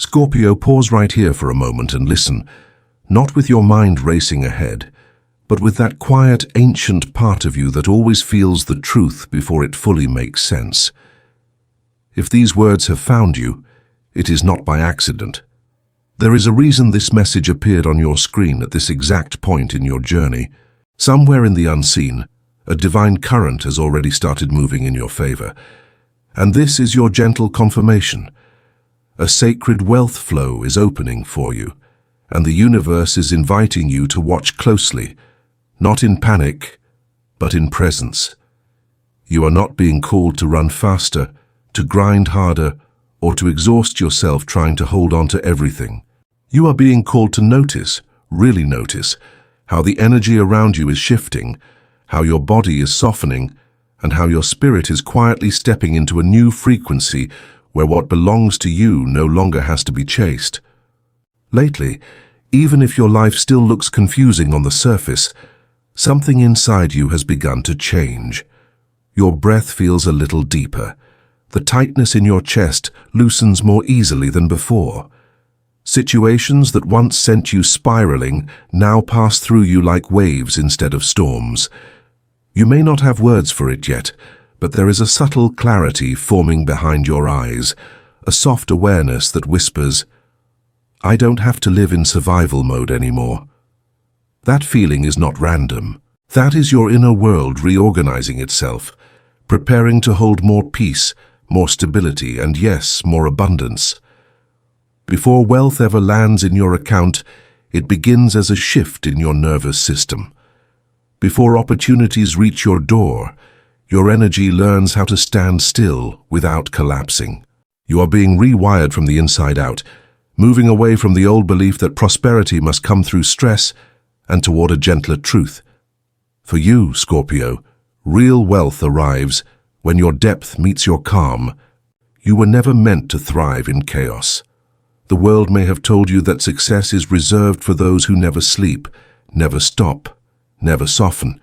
Scorpio, pause right here for a moment and listen, not with your mind racing ahead, but with that quiet, ancient part of you that always feels the truth before it fully makes sense. If these words have found you, it is not by accident. There is a reason this message appeared on your screen at this exact point in your journey. Somewhere in the unseen, a divine current has already started moving in your favor. And this is your gentle confirmation. A sacred wealth flow is opening for you, and the universe is inviting you to watch closely, not in panic, but in presence. You are not being called to run faster, to grind harder, or to exhaust yourself trying to hold on to everything. You are being called to notice, really notice, how the energy around you is shifting, how your body is softening, and how your spirit is quietly stepping into a new frequency where what belongs to you no longer has to be chased. Lately, even if your life still looks confusing on the surface, something inside you has begun to change. Your breath feels a little deeper. The tightness in your chest loosens more easily than before. Situations that once sent you spiraling now pass through you like waves instead of storms. You may not have words for it yet, but there is a subtle clarity forming behind your eyes, a soft awareness that whispers, "I don't have to live in survival mode anymore." That feeling is not random. That is your inner world reorganizing itself, preparing to hold more peace, more stability, and yes, more abundance. Before wealth ever lands in your account, it begins as a shift in your nervous system. Before opportunities reach your door, your energy learns how to stand still without collapsing. You are being rewired from the inside out, moving away from the old belief that prosperity must come through stress and toward a gentler truth. For you, Scorpio, real wealth arrives when your depth meets your calm. You were never meant to thrive in chaos. The world may have told you that success is reserved for those who never sleep, never stop, never soften.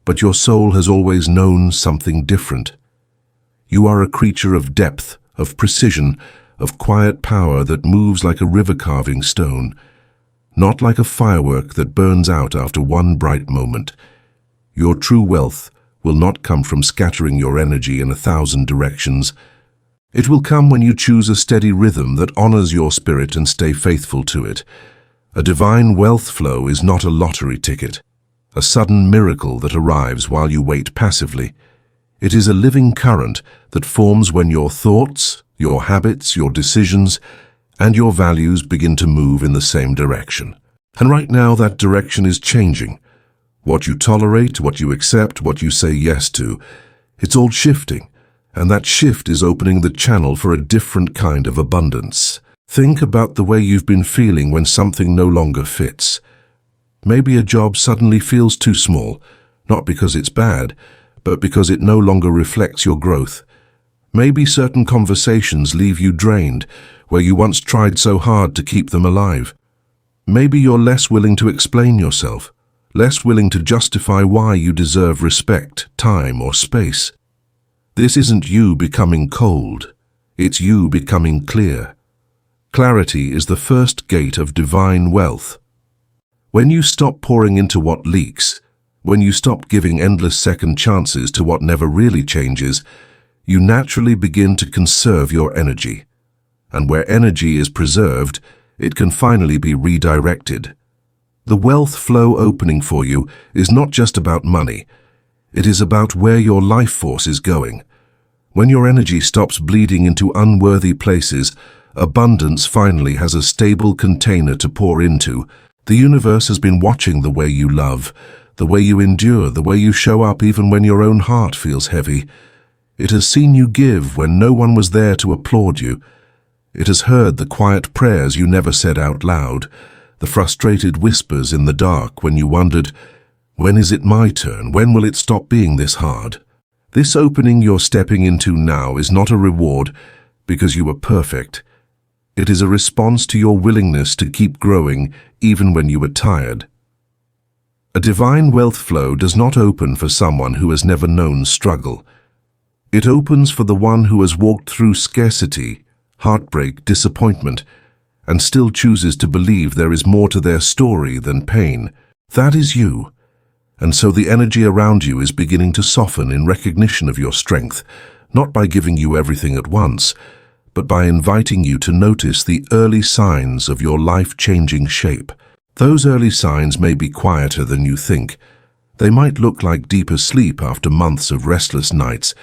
But your soul has always known something different. You are a creature of depth, of precision, of quiet power that moves like a river carving stone, not like a firework that burns out after one bright moment. Your true wealth will not come from scattering your energy in 1,000 directions. It will come when you choose a steady rhythm that honors your spirit and stay faithful to it. A divine wealth flow is not a lottery ticket, a sudden miracle that arrives while you wait passively. It is a living current that forms when your thoughts, your habits, your decisions, and your values begin to move in the same direction. And right now that direction is changing. What you tolerate, what you accept, what you say yes to, it's all shifting. And that shift is opening the channel for a different kind of abundance. Think about the way you've been feeling when something no longer fits. Maybe a job suddenly feels too small, not because it's bad, but because it no longer reflects your growth. Maybe certain conversations leave you drained, where you once tried so hard to keep them alive. Maybe you're less willing to explain yourself, less willing to justify why you deserve respect, time, or space. This isn't you becoming cold, it's you becoming clear. Clarity is the first gate of divine wealth. When you stop pouring into what leaks, when you stop giving endless second chances to what never really changes, you naturally begin to conserve your energy. And where energy is preserved, it can finally be redirected. The wealth flow opening for you is not just about money. It is about where your life force is going. When your energy stops bleeding into unworthy places, abundance finally has a stable container to pour into. The universe has been watching the way you love, the way you endure, the way you show up even when your own heart feels heavy. It has seen you give when no one was there to applaud you. It has heard the quiet prayers you never said out loud, the frustrated whispers in the dark when you wondered, when is it my turn? When will it stop being this hard? This opening you're stepping into now is not a reward because you were perfect. It is a response to your willingness to keep growing even when you were tired. A divine wealth flow does not open for someone who has never known struggle. It opens for the one who has walked through scarcity, heartbreak, disappointment, and still chooses to believe there is more to their story than pain. That is you. And so the energy around you is beginning to soften in recognition of your strength, not by giving you everything at once, but by inviting you to notice the early signs of your life-changing shape. Those early signs may be quieter than you think. They might look like deeper sleep after months of restless nights.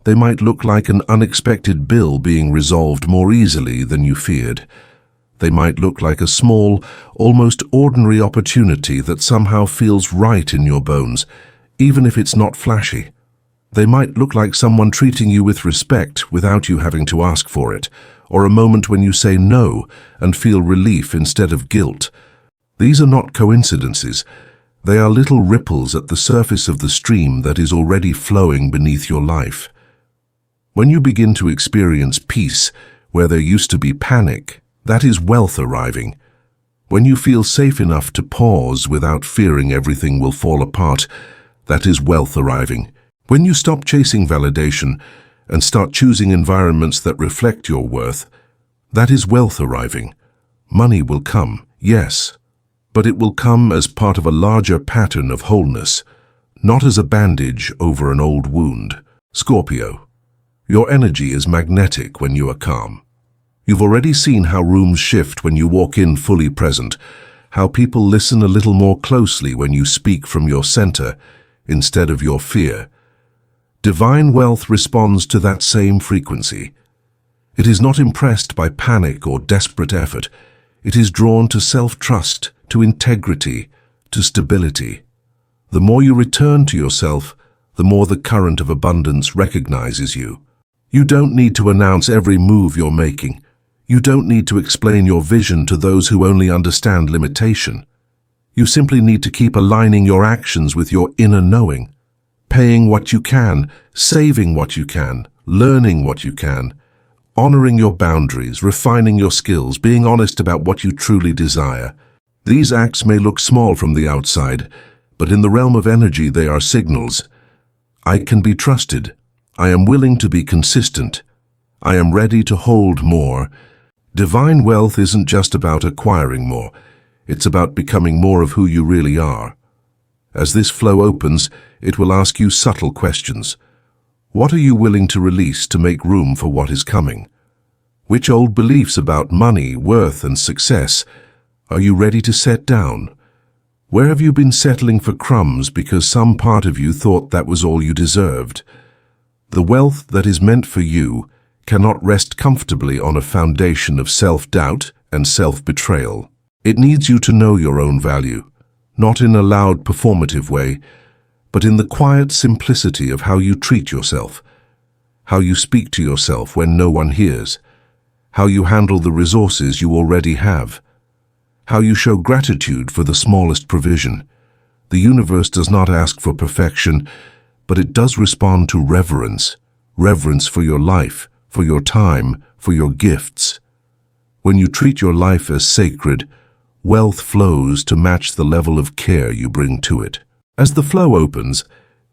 They might look like an unexpected bill being resolved more easily than you feared. They might look like a small, almost ordinary opportunity that somehow feels right in your bones, even if it's not flashy. They might look like someone treating you with respect without you having to ask for it, or a moment when you say no and feel relief instead of guilt. These are not coincidences. They are little ripples at the surface of the stream that is already flowing beneath your life. When you begin to experience peace where there used to be panic, that is wealth arriving. When you feel safe enough to pause without fearing everything will fall apart, that is wealth arriving. When you stop chasing validation and start choosing environments that reflect your worth, that is wealth arriving. Money will come, yes, but it will come as part of a larger pattern of wholeness, not as a bandage over an old wound. Scorpio, your energy is magnetic when you are calm. You've already seen how rooms shift when you walk in fully present, how people listen a little more closely when you speak from your center instead of your fear. Divine wealth responds to that same frequency. It is not impressed by panic or desperate effort. It is drawn to self-trust, to integrity, to stability. The more you return to yourself, the more the current of abundance recognizes you. You don't need to announce every move you're making. You don't need to explain your vision to those who only understand limitation. You simply need to keep aligning your actions with your inner knowing. Paying what you can, saving what you can, learning what you can, honoring your boundaries, refining your skills, being honest about what you truly desire. These acts may look small from the outside, but in the realm of energy they are signals. I can be trusted. I am willing to be consistent. I am ready to hold more. Divine wealth isn't just about acquiring more. It's about becoming more of who you really are. As this flow opens, it will ask you subtle questions. What are you willing to release to make room for what is coming? Which old beliefs about money, worth, and success are you ready to set down? Where have you been settling for crumbs because some part of you thought that was all you deserved? The wealth that is meant for you cannot rest comfortably on a foundation of self-doubt and self-betrayal. It needs you to know your own value, not in a loud performative way, but in the quiet simplicity of how you treat yourself, how you speak to yourself when no one hears, how you handle the resources you already have, how you show gratitude for the smallest provision. The universe does not ask for perfection, but it does respond to reverence, reverence for your life, for your time, for your gifts. When you treat your life as sacred, wealth flows to match the level of care you bring to it. As the flow opens,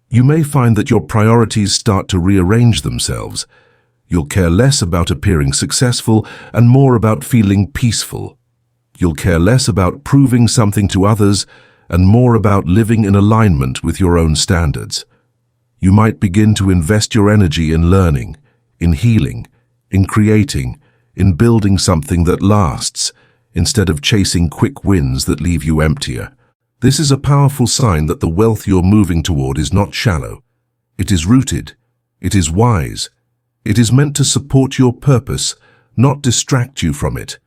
you may find that your priorities start to rearrange themselves. You'll care less about appearing successful and more about feeling peaceful. You'll care less about proving something to others and more about living in alignment with your own standards. You might begin to invest your energy in learning, in healing, in creating, in building something that lasts, instead of chasing quick wins that leave you emptier. This is a powerful sign that the wealth you're moving toward is not shallow. It is rooted. It is wise. It is meant to support your purpose, not distract you from it.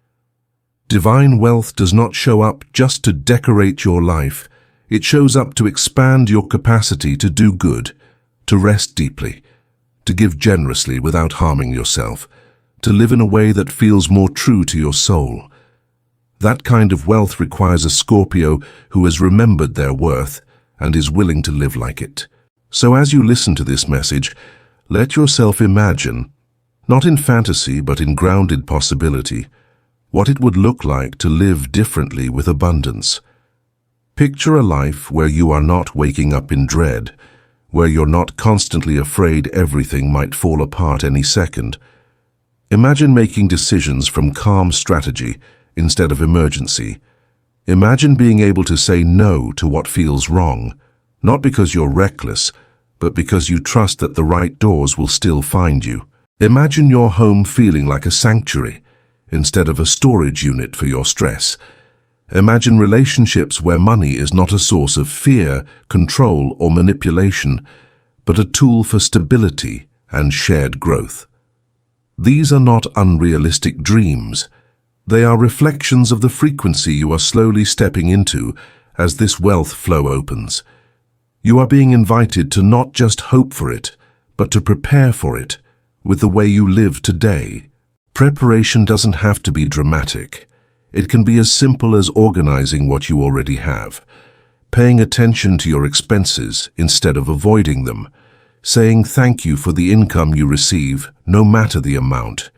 Divine wealth does not show up just to decorate your life. It shows up to expand your capacity to do good, to rest deeply, to give generously without harming yourself, to live in a way that feels more true to your soul. That kind of wealth requires a Scorpio who has remembered their worth and is willing to live like it. So as you listen to this message, let yourself imagine, not in fantasy but in grounded possibility, what it would look like to live differently with abundance. Picture a life where you are not waking up in dread, where you're not constantly afraid everything might fall apart any second. Imagine making decisions from calm strategy instead of emergency. Imagine being able to say no to what feels wrong, not because you're reckless, but because you trust that the right doors will still find you. Imagine your home feeling like a sanctuary instead of a storage unit for your stress. Imagine relationships where money is not a source of fear, control, or manipulation, but a tool for stability and shared growth. These are not unrealistic dreams. They are reflections of the frequency you are slowly stepping into as this wealth flow opens. You are being invited to not just hope for it, but to prepare for it with the way you live today. Preparation doesn't have to be dramatic. It can be as simple as organizing what you already have, paying attention to your expenses instead of avoiding them, saying thank you for the income you receive, no matter the amount,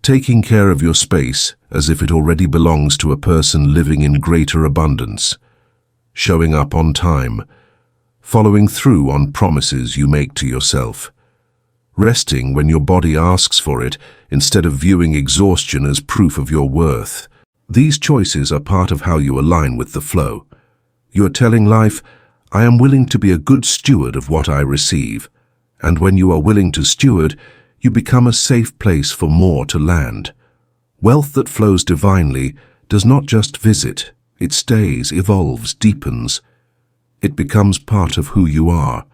taking care of your space as if it already belongs to a person living in greater abundance, showing up on time, following through on promises you make to yourself, resting when your body asks for it instead of viewing exhaustion as proof of your worth. These choices are part of how you align with the flow. You are telling life, I am willing to be a good steward of what I receive. And when you are willing to steward, you become a safe place for more to land. Wealth that flows divinely does not just visit, it stays, evolves, deepens. It becomes part of who you are,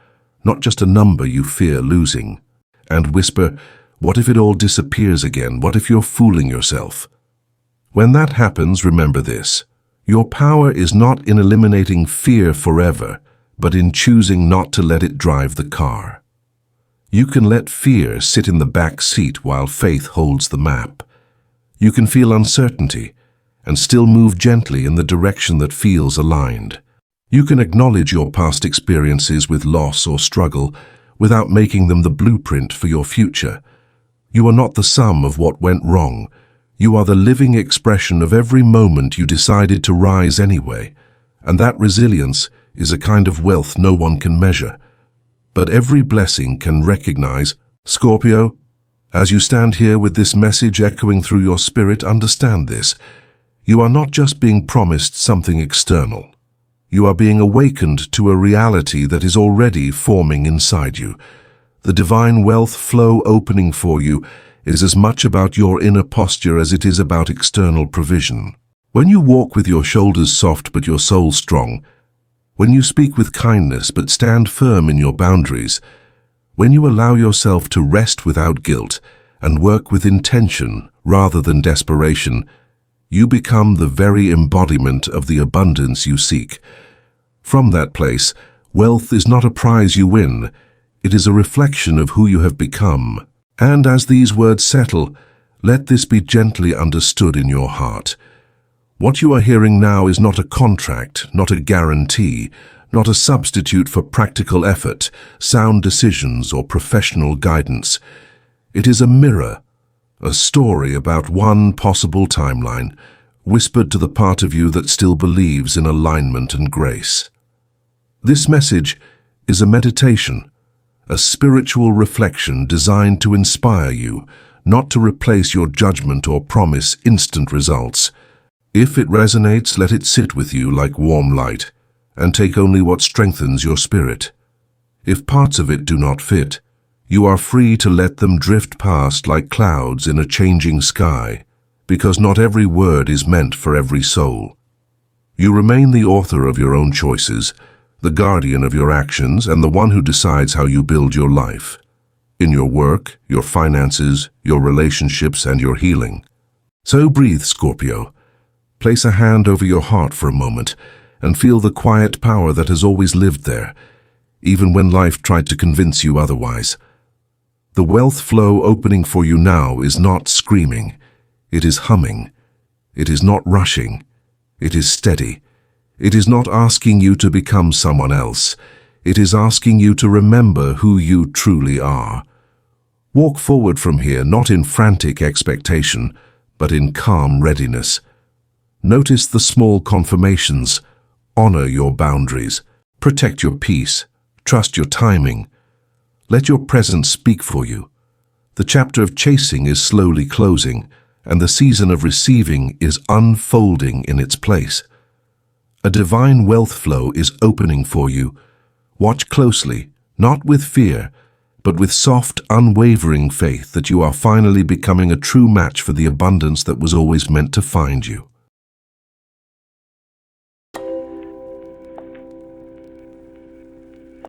not just a number you fear losing. And whisper, what if it all disappears again? What if you're fooling yourself? When that happens, remember this. Your power is not in eliminating fear forever, but in choosing not to let it drive the car. You can let fear sit in the back seat while faith holds the map. You can feel uncertainty and still move gently in the direction that feels aligned. You can acknowledge your past experiences with loss or struggle without making them the blueprint for your future. You are not the sum of what went wrong. You are the living expression of every moment you decided to rise anyway, and that resilience is a kind of wealth no one can measure. But every blessing can recognize. Scorpio, as you stand here with this message echoing through your spirit, understand this. You are not just being promised something external. You are being awakened to a reality that is already forming inside you. The divine wealth flow opening for you is as much about your inner posture as it is about external provision. When you walk with your shoulders soft but your soul strong, when you speak with kindness but stand firm in your boundaries, when you allow yourself to rest without guilt and work with intention rather than desperation, you become the very embodiment of the abundance you seek. From that place, wealth is not a prize you win, it is a reflection of who you have become. And as these words settle, let this be gently understood in your heart. What you are hearing now is not a contract, not a guarantee, not a substitute for practical effort, sound decisions, or professional guidance. It is a mirror, a story about one possible timeline, whispered to the part of you that still believes in alignment and grace. This message is a meditation, a spiritual reflection designed to inspire you, not to replace your judgment or promise instant results. If it resonates, let it sit with you like warm light, and take only what strengthens your spirit. If parts of it do not fit, you are free to let them drift past like clouds in a changing sky, because not every word is meant for every soul. You remain the author of your own choices, the guardian of your actions, and the one who decides how you build your life. In your work, your finances, your relationships, and your healing. So breathe, Scorpio. Place a hand over your heart for a moment and feel the quiet power that has always lived there, even when life tried to convince you otherwise. The wealth flow opening for you now is not screaming. It is humming. It is not rushing. It is steady. It is not asking you to become someone else. It is asking you to remember who you truly are. Walk forward from here not in frantic expectation, but in calm readiness. Notice the small confirmations. Honor your boundaries. Protect your peace. Trust your timing. Let your presence speak for you. The chapter of chasing is slowly closing, and the season of receiving is unfolding in its place. A divine wealth flow is opening for you. Watch closely, not with fear, but with soft, unwavering faith that you are finally becoming a true match for the abundance that was always meant to find you.